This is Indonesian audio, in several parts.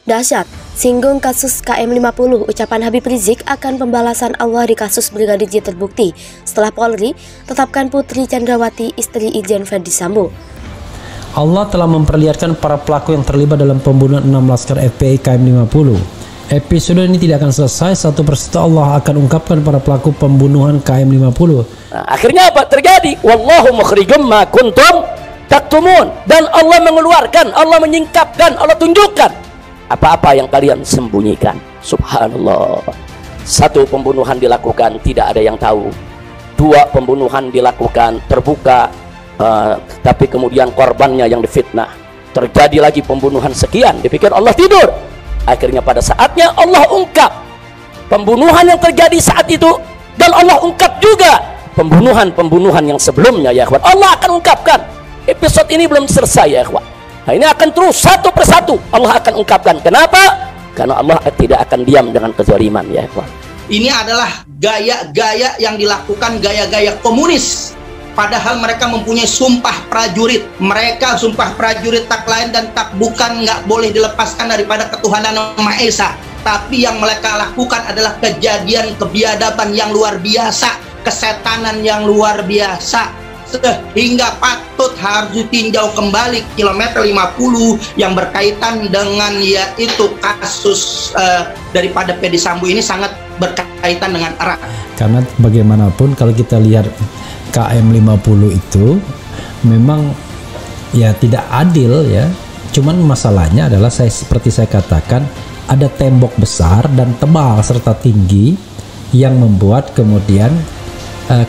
Dahsyat, singgung kasus KM50, ucapan Habib Rizik akan pembalasan Allah di kasus Brigadir J terbukti setelah Polri tetapkan Putri Chandrawati istri Irjen Verdi Sambo. Allah telah memperlihatkan para pelaku yang terlibat dalam pembunuhan 6 laskar FPI KM50. Episode ini tidak akan selesai, satu persatu Allah akan ungkapkan para pelaku pembunuhan KM50. Nah, akhirnya apa terjadi? Wallahu mukhrijum ma kuntum taktumun. Dan Allah mengeluarkan, Allah menyingkapkan, Allah tunjukkan apa-apa yang kalian sembunyikan. Subhanallah. Satu, pembunuhan dilakukan tidak ada yang tahu. Dua, pembunuhan dilakukan terbuka, tapi kemudian korbannya yang difitnah. Terjadi lagi pembunuhan sekian, dipikir Allah tidur. Akhirnya pada saatnya Allah ungkap pembunuhan yang terjadi saat itu, dan Allah ungkap juga pembunuhan yang sebelumnya, ya ikhwan. Allah akan ungkapkan. Episode ini belum selesai, ya ikhwan. Nah, ini akan terus satu persatu Allah akan ungkapkan. Kenapa? Karena Allah tidak akan diam dengan kezaliman, ya ikhwan. Ini adalah gaya-gaya yang dilakukan, gaya-gaya komunis. Padahal mereka mempunyai sumpah prajurit. Mereka sumpah prajurit tak lain dan tak bukan, nggak boleh dilepaskan daripada ketuhanan Maha Esa. Tapi yang mereka lakukan adalah kejadian kebiadaban yang luar biasa, kesetanan yang luar biasa, sehingga patut harus ditinjau kembali kilometer 50 yang berkaitan dengan yaitu kasus daripada Verdi Sambo ini sangat berkaitan dengan erat. Karena bagaimanapun kalau kita lihat KM50 itu memang ya tidak adil, ya. Cuman masalahnya adalah seperti saya katakan, ada tembok besar dan tebal serta tinggi yang membuat kemudian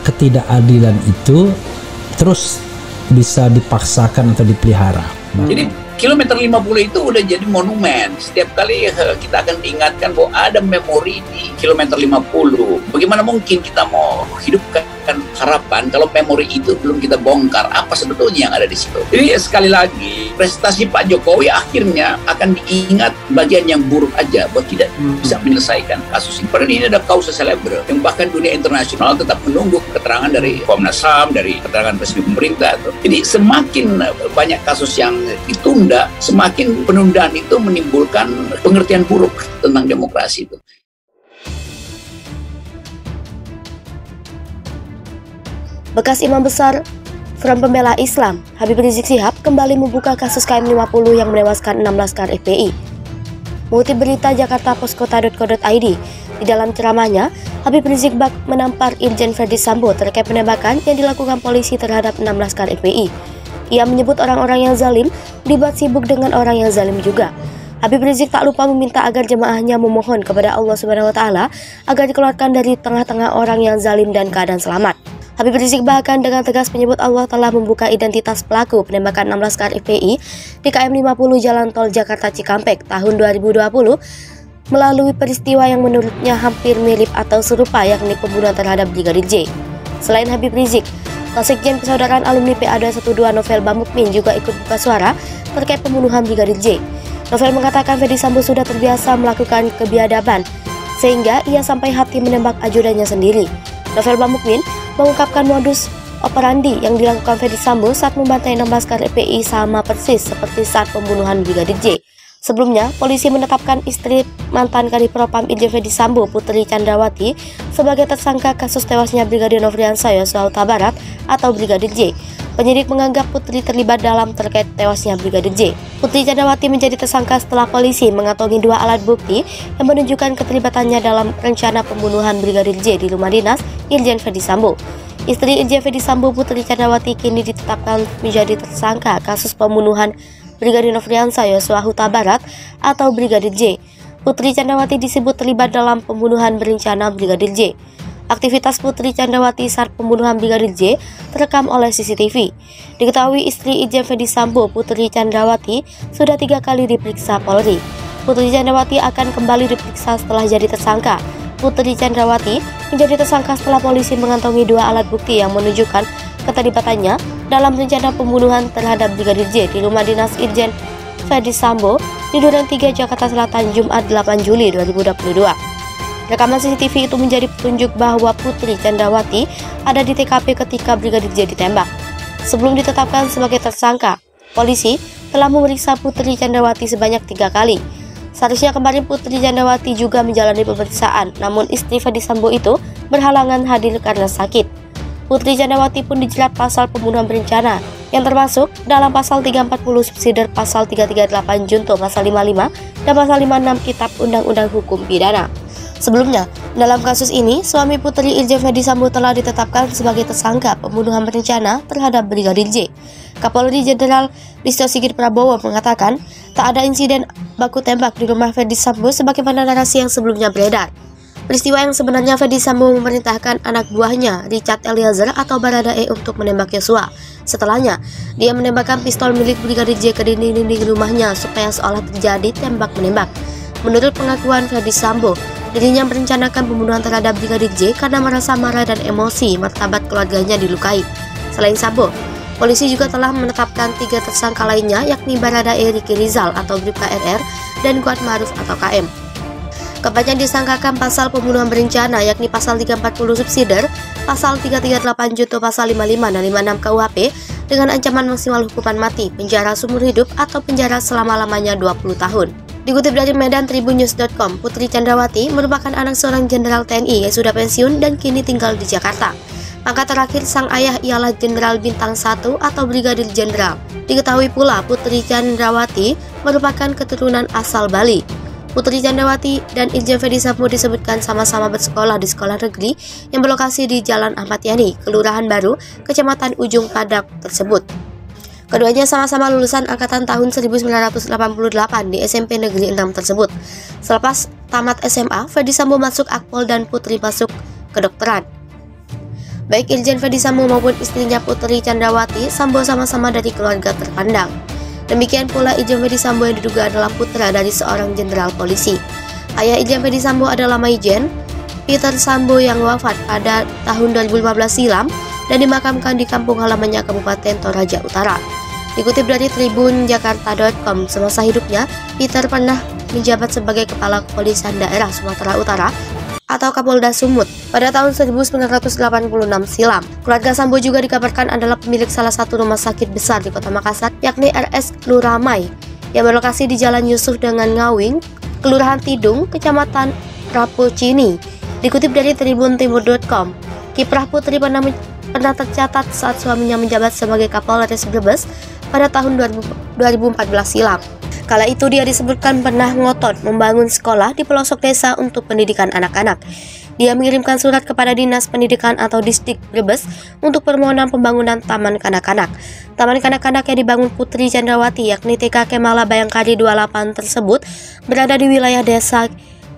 ketidakadilan itu terus bisa dipaksakan atau dipelihara. Jadi kilometer 50 itu udah jadi monumen. Setiap kali kita akan diingatkan bahwa ada memori di kilometer 50. Bagaimana mungkin kita mau hidupkan harapan kalau memori itu belum kita bongkar apa sebetulnya yang ada di situ. Jadi sekali lagi prestasi Pak Jokowi akhirnya akan diingat bagian yang buruk aja bahwa tidak bisa menyelesaikan kasus ini. Padahal ini ada causa celebre yang bahkan dunia internasional tetap menunggu keterangan dari Komnas HAM, dari keterangan resmi pemerintah. Jadi semakin banyak kasus yang ditunda, semakin penundaan itu menimbulkan pengertian buruk tentang demokrasi itu. Bekas Imam Besar Front Pembela Islam, Habib Rizik Syihab kembali membuka kasus KM50 yang menewaskan 6 laskar FPI. Mengutip berita jakartaposkota.co.id, di dalam ceramahnya, Habib Rizik bak menampar Irjen Verdi Sambo terkait penembakan yang dilakukan polisi terhadap 6 laskar FPI. Ia menyebut orang-orang yang zalim dibuat sibuk dengan orang yang zalim juga. Habib Rizik tak lupa meminta agar jemaahnya memohon kepada Allah Subhanahu wa Ta'ala agar dikeluarkan dari tengah-tengah orang yang zalim dan keadaan selamat. Habib Rizik bahkan dengan tegas menyebut Allah telah membuka identitas pelaku penembakan 6 laskar FPI di KM50 Jalan Tol Jakarta Cikampek tahun 2020 melalui peristiwa yang menurutnya hampir mirip atau serupa, yakni pembunuhan terhadap Brigadir J. Selain Habib Rizik, Sekjen Persaudaraan Alumni PA212 Novel Bamukmin juga ikut buka suara terkait pembunuhan Brigadir J. Novel mengatakan Verdi Sambo sudah terbiasa melakukan kebiadaban sehingga ia sampai hati menembak ajudannya sendiri. Novel Bamukmin mengungkapkan modus operandi yang dilakukan Verdi Sambo saat membantai 6 laskar FPI sama persis seperti saat pembunuhan Brigadir J. Sebelumnya, polisi menetapkan istri mantan Kadifropam Irjen Verdi Sambo, Putri Chandrawati, sebagai tersangka kasus tewasnya Brigadir Nofriansah Yosua Huta Barat atau Brigadir J. Penyidik menganggap Putri terlibat dalam terkait tewasnya Brigadir J. Putri Chandrawati menjadi tersangka setelah polisi mengantongi 2 alat bukti yang menunjukkan keterlibatannya dalam rencana pembunuhan Brigadir J di rumah dinas Irjen Verdi Sambo. Istri Irjen Verdi Sambo, Putri Chandrawati, kini ditetapkan menjadi tersangka kasus pembunuhan Brigadir Nofriansah Yosua Huta Barat atau Brigadir J. Putri Chandrawati disebut terlibat dalam pembunuhan berencana Brigadir J. Aktivitas Putri Chandrawati saat pembunuhan Brigadir J terekam oleh CCTV. Diketahui istri Irjen Verdi Sambo, Putri Chandrawati, sudah 3 kali diperiksa Polri. Putri Chandrawati akan kembali diperiksa setelah jadi tersangka. Putri Chandrawati menjadi tersangka setelah polisi mengantongi 2 alat bukti yang menunjukkan keterlibatannya dalam rencana pembunuhan terhadap Brigadir J di rumah dinas Irjen Verdi Sambo di Duren 3 Jakarta Selatan Jumat 8 Juli 2022. Rekaman CCTV itu menjadi petunjuk bahwa Putri Chandrawati ada di TKP ketika Brigadir J ditembak. Sebelum ditetapkan sebagai tersangka, polisi telah memeriksa Putri Chandrawati sebanyak 3 kali. Seharusnya kemarin Putri Candrawati juga menjalani pemeriksaan, namun istri Ferdy Sambo itu berhalangan hadir karena sakit. Putri Candrawati pun dijerat pasal pembunuhan berencana yang termasuk dalam pasal 340 subsidiar pasal 338 junto pasal 55 dan pasal 56 Kitab Undang-Undang Hukum Pidana. Sebelumnya, dalam kasus ini, suami Putri Irjen Ferdy Sambo telah ditetapkan sebagai tersangka pembunuhan berencana terhadap Brigadir J. Kapolri Jenderal Listio Sigit Prabowo mengatakan tak ada insiden baku tembak di rumah Ferdy Sambo sebagaimana narasi yang sebelumnya beredar. Peristiwa yang sebenarnya Ferdy Sambo memerintahkan anak buahnya Richard Eliezer atau Baradae untuk menembak Yosua. Setelahnya, dia menembakkan pistol milik Brigadir J ke dinding-dinding rumahnya supaya seolah terjadi tembak-menembak. Menurut pengakuan Ferdy Sambo, dirinya merencanakan pembunuhan terhadap Brigadir J karena merasa marah dan emosi martabat keluarganya dilukai. Selain Sambo, polisi juga telah menetapkan 3 tersangka lainnya yakni Baradae Ricky Rizal atau Bribka RR dan Kuat Maruf atau KM. Keempatnya disangkakan pasal pembunuhan berencana yakni pasal 340 subsidiar, pasal 338 junto pasal 55 dan 56 KUHP dengan ancaman maksimal hukuman mati, penjara seumur hidup atau penjara selama-lamanya 20 tahun. Dikutip dari Medan Tribunnews.com, Putri Candrawati merupakan anak seorang jenderal TNI yang sudah pensiun dan kini tinggal di Jakarta. Pangkat terakhir sang ayah ialah Jenderal Bintang 1 atau Brigadir Jenderal. Diketahui pula Putri Candrawati merupakan keturunan asal Bali. Putri Candrawati dan Irjen Ferdy Sambo disebutkan sama-sama bersekolah di sekolah negeri yang berlokasi di Jalan Ahmad Yani, Kelurahan Baru, Kecamatan Ujung Padak tersebut. Keduanya sama-sama lulusan angkatan tahun 1988 di SMP Negeri 6 tersebut. Selepas tamat SMA, Ferdy Sambo masuk Akpol dan Putri masuk kedokteran. Baik Irjen Ferdy Sambo maupun istrinya Putri Candrawati, Sambo sama-sama dari keluarga terpandang. Demikian pula Irjen Ferdy Sambo yang diduga adalah putra dari seorang jenderal polisi. Ayah Irjen Ferdy Sambo adalah Maijen Peter Sambo yang wafat pada tahun 2015 silam dan dimakamkan di kampung halamannya Kabupaten Toraja Utara. Dikutip dari tribunjakarta.com, semasa hidupnya Peter pernah menjabat sebagai Kepala Kepolisian Daerah Sumatera Utara atau Kapolda Sumut pada tahun 1986 silam. Keluarga Sambo juga dikabarkan adalah pemilik salah satu rumah sakit besar di Kota Makassar, yakni RS Luramai, yang berlokasi di Jalan Yusuf dengan Ngawing, Kelurahan Tidung, Kecamatan Rapocini. Dikutip dari tribuntimur.com, kiprah Putri pernah tercatat saat suaminya menjabat sebagai Kapolres Brebes pada tahun 2014 silam. Kala itu dia disebutkan pernah ngotot membangun sekolah di pelosok desa untuk pendidikan anak-anak. Dia mengirimkan surat kepada Dinas Pendidikan atau Distrik Brebes untuk permohonan pembangunan taman kanak-kanak. Taman kanak-kanak yang dibangun Putri Candrawati yakni TK Kemala Bayangkari 28 tersebut berada di wilayah desa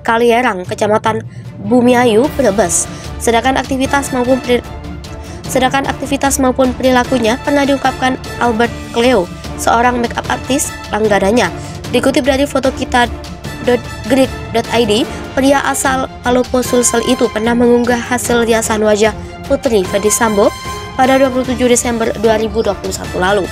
Kalierang, Kecamatan Bumiayu, Brebes. Sedangkan aktivitas maupun perilakunya pernah diungkapkan Albert Cleo, seorang makeup artis langganannya. Dikutip dari fotokita.grid.id, pria asal Palopo Sulsel itu pernah mengunggah hasil riasan wajah Putri Ferdy Sambo pada 27 Desember 2021 lalu.